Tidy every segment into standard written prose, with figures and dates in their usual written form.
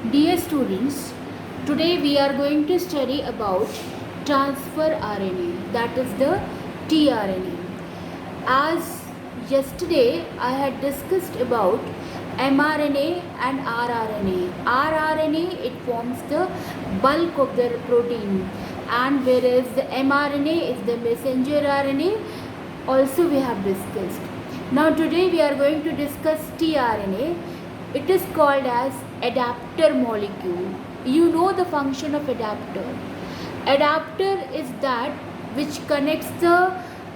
Dear students, today we are going to study about transfer RNA, that is the tRNA. As yesterday I had discussed about mRNA and rRNA. rRNA, it forms the bulk of the protein, and whereas the mRNA is the messenger RNA, also we have discussed. Now today we are going to discuss tRNA. It is called as adapter molecule. You know the function of adapter. Adapter is that which connects the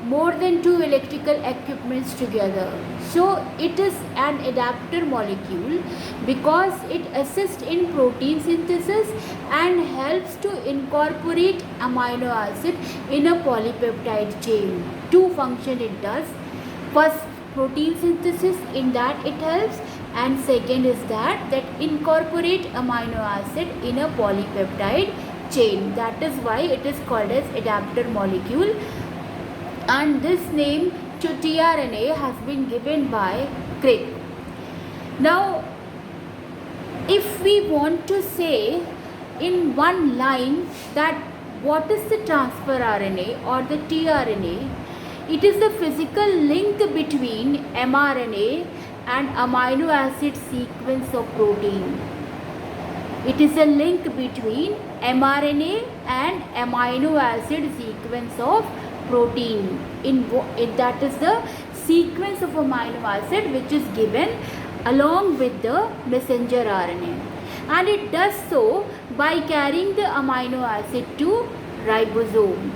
more than two electrical equipments together. So it is an adapter molecule because it assists in protein synthesis and helps to incorporate amino acid in a polypeptide chain. Two functions it does. First, protein synthesis, in that it helps, and second is that incorporate amino acid in a polypeptide chain. That is why it is called as adapter molecule, and this name to tRNA has been given by Crick. Now if we want to say in one line that what is the transfer RNA or the tRNA, it is the physical link between mRNA and amino acid sequence of protein. It is a link between mRNA and amino acid sequence of protein. That is the sequence of amino acid which is given along with the messenger RNA, and it does so by carrying the amino acid to ribosome.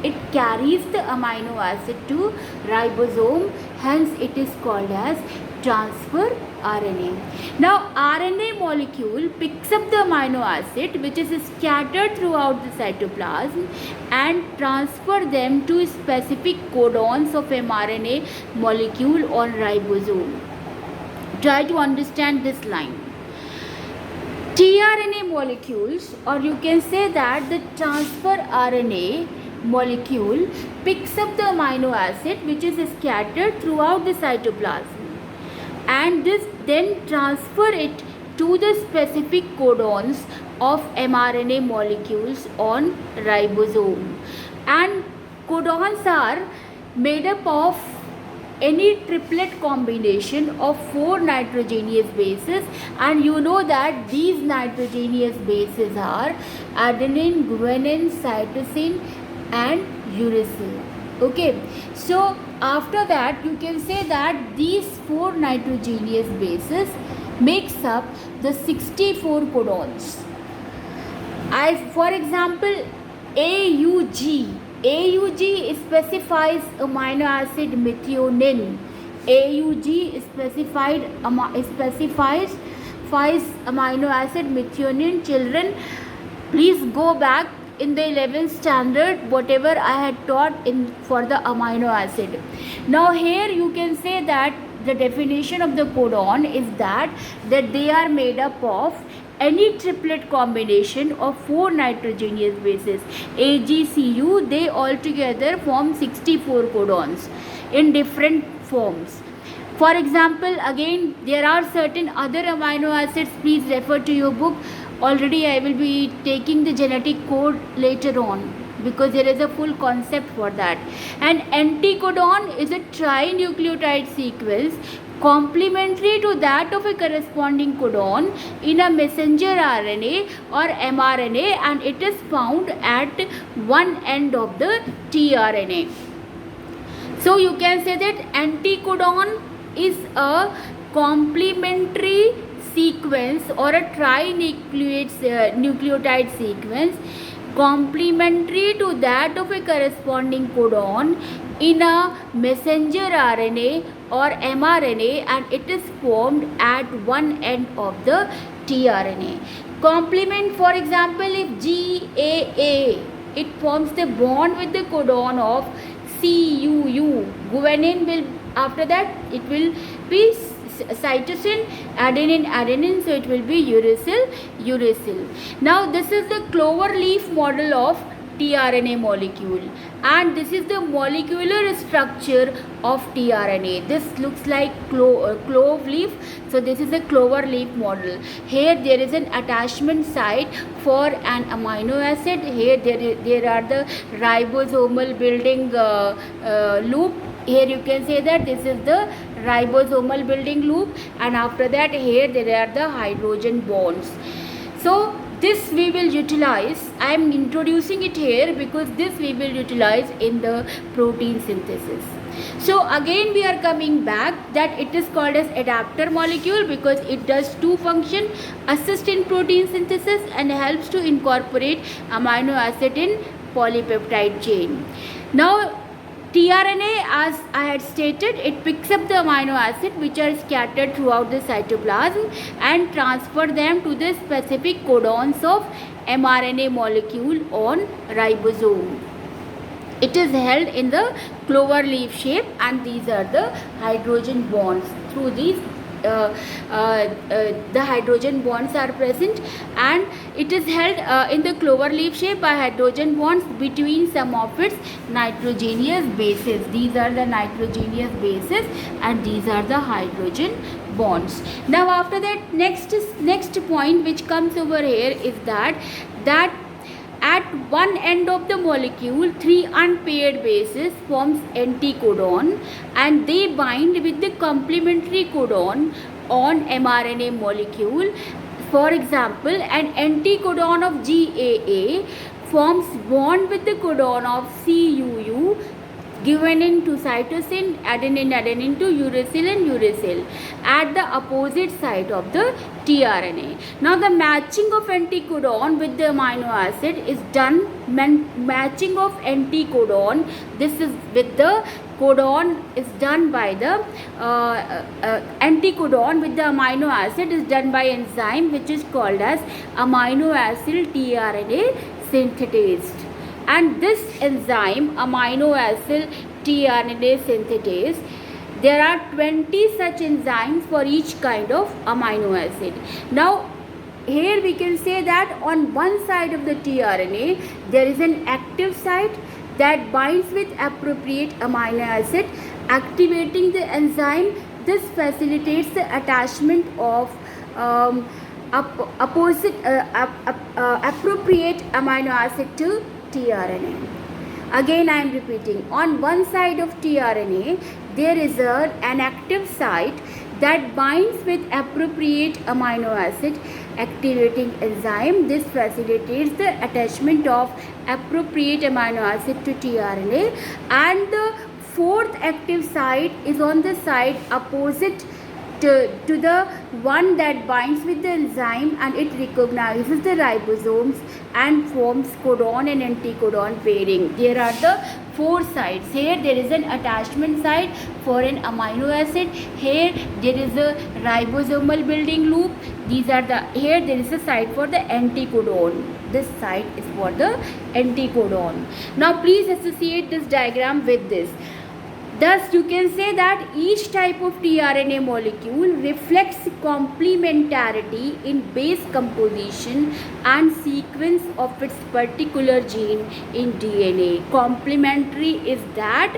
It carries the amino acid to ribosome, hence it is called as transfer RNA. Now RNA molecule picks up the amino acid which is scattered throughout the cytoplasm and transfer them to specific codons of mRNA molecule on ribosome. Try to understand this line. tRNA molecules, or you can say that the transfer RNA molecule picks up the amino acid which is scattered throughout the cytoplasm and this then transfer it to the specific codons of mRNA molecules on ribosome. And codons are made up of any triplet combination of 4 nitrogenous bases, and you know that these nitrogenous bases are adenine, guanine, cytosine and uracil. Okay, so after that you can say that these 4 nitrogenous bases makes up the 64 codons. For example, AUG specifies amino acid methionine. AUG specifies amino acid methionine. Children, please go back in the 11th standard whatever I had taught for the amino acid. Now here you can say that the definition of the codon is that they are made up of any triplet combination of 4 nitrogenous bases AGCU. They altogether form 64 codons in different forms. For example, again there are certain other amino acids. Please refer to your book. Already I will be taking the genetic code later on because there is a full concept for that. And anticodon is a trinucleotide sequence complementary to that of a corresponding codon in a messenger RNA or mRNA, and it is found at one end of the tRNA. So you can say that anticodon is a complementary sequence or a trinucleotide sequence complementary to that of a corresponding codon in a messenger RNA or mRNA, and it is formed at one end of the tRNA. Complement, for example, if GAA, it forms the bond with the codon of CUU. Guanine will, after that it will be cytosine, adenine, so it will be uracil. Now this is the clover leaf model of tRNA molecule, and this is the molecular structure of tRNA. This looks like clove leaf, so this is a clover leaf model. Here there is an attachment site for an amino acid. Here there are the ribosomal building loop. Here you can say that this is the ribosomal building loop, and after that here there are the hydrogen bonds. So this we will utilize. I am introducing it here because this we will utilize in the protein synthesis. So again we are coming back that it is called as adapter molecule because it does two functions: assist in protein synthesis and helps to incorporate amino acid in polypeptide chain. Now tRNA, as I had stated, it picks up the amino acid which are scattered throughout the cytoplasm and transfer them to the specific codons of mRNA molecule on ribosome. It is held in the clover leaf shape, and these are the hydrogen bonds. Through these the hydrogen bonds are present, and it is held in the clover leaf shape by hydrogen bonds between some of its nitrogenous bases. These are the nitrogenous bases and these are the hydrogen bonds. Now after that, next point which comes over here is that at one end of the molecule, three unpaired bases forms anticodon, and they bind with the complementary codon on mRNA molecule. For example, an anticodon of GAA forms bond with the codon of CUU, given into cytosine, adenine to uracil and uracil at the opposite side of the tRNA. Now the matching of anticodon with the amino acid is done. Matching of anticodon, this is with the codon, is done by the anticodon with the amino acid is done by enzyme which is called as amino acid tRNA synthetase. And this enzyme, amino acid tRNA synthetase, there are 20 such enzymes for each kind of amino acid. Now here we can say that on one side of the tRNA there is an active site that binds with appropriate amino acid, activating the enzyme. This facilitates the attachment of appropriate amino acid to tRNA. Again I am repeating, on one side of tRNA there is an active site that binds with appropriate amino acid, activating enzyme. This facilitates the attachment of appropriate amino acid to tRNA, and the fourth active site is on the side opposite to the one that binds with the enzyme, and it recognizes the ribosomes and forms codon and anticodon pairing. There are the four sites. Here there is an attachment site for an amino acid. Here there is a ribosomal building loop. These are the, here there is a site for the anticodon. This site is for the anticodon. Now please associate this diagram with this. Thus, you can say that each type of tRNA molecule reflects complementarity in base composition and sequence of its particular gene in DNA. Complementary is that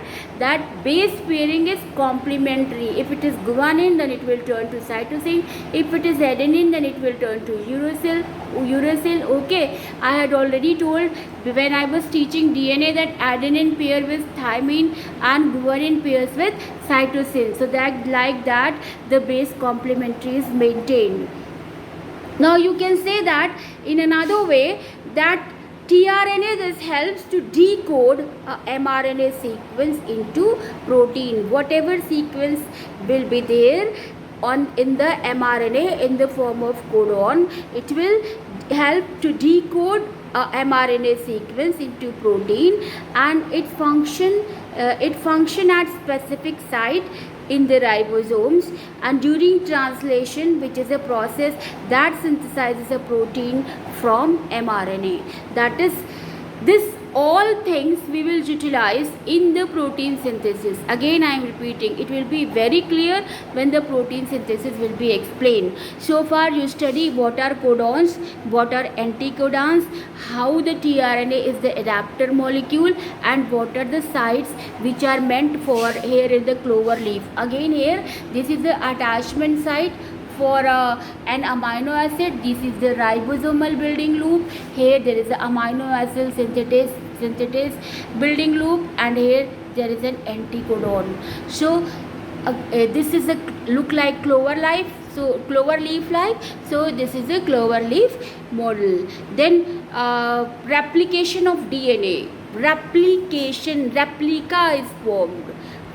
base pairing is complementary. If it is guanine, then it will turn to cytosine. If it is adenine, then it will turn to uracil. Okay, I had already told when I was teaching DNA that adenine pair with thymine and guanine pairs with cytosine. So that like that the base complementary is maintained. Now you can say that in another way that tRNA this helps to decode a mRNA sequence into protein. Whatever sequence will be there in the mRNA in the form of codon, it will help to decode a mRNA sequence into protein, and it function at specific site in the ribosomes, and during translation, which is a process that synthesizes a protein from mRNA. That is, this all things we will utilize in the protein synthesis. Again I am repeating, it will be very clear when the protein synthesis will be explained. So far you study what are codons, what are anticodons, how the tRNA is the adapter molecule, and what are the sites which are meant for here in the clover leaf. Again here this is the attachment site for an amino acid. This is the ribosomal building loop. Here there is the amino acid synthesis building loop, and here there is an anticodon. So this is a look like clover leaf. So clover leaf like. So this is a clover leaf model. Then replication of DNA. Replica is formed.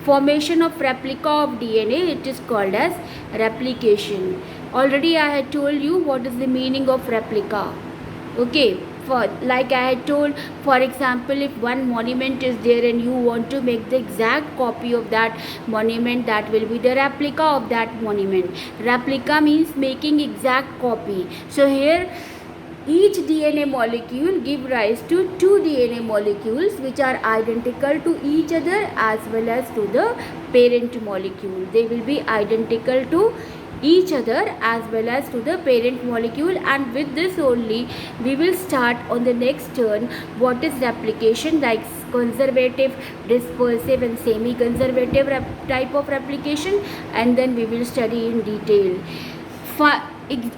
Formation of replica of DNA, it is called as replication. Already I had told you what is the meaning of replica. Okay, for like I had told, for example, if one monument is there and you want to make the exact copy of that monument, that will be the replica of that monument. Replica means making exact copy. So here each DNA molecule give rise to two DNA molecules which are identical to each other as well as to the parent molecule. They will be identical to each other as well as to the parent molecule, and with this only we will start on the next turn what is replication, like conservative, dispersive and semi-conservative type of replication, and then we will study in detail.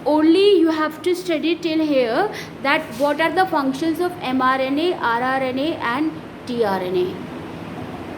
Only you have to study till here that what are the functions of mRNA, rRNA and tRNA.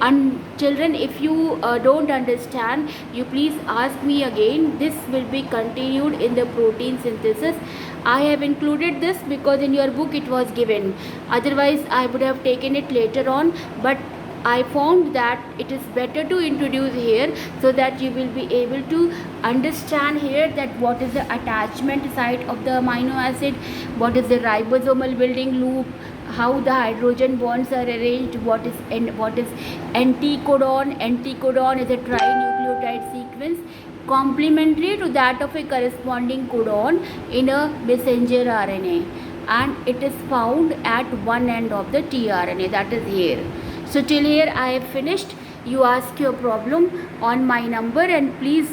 And children, if you don't understand, you please ask me again. This will be continued in the protein synthesis. I have included this because in your book it was given. Otherwise I would have taken it later on, but I found that it is better to introduce here so that you will be able to understand here that what is the attachment site of the amino acid, what is the ribosomal building loop, how the hydrogen bonds are arranged, what is anticodon. Anticodon is a trinucleotide sequence complementary to that of a corresponding codon in a messenger RNA, and it is found at one end of the tRNA, that is here. So till here I have finished. You ask your problem on my number, and please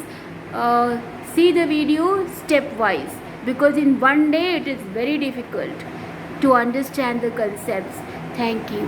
see the video stepwise, because in one day it is very difficult to understand the concepts. Thank you.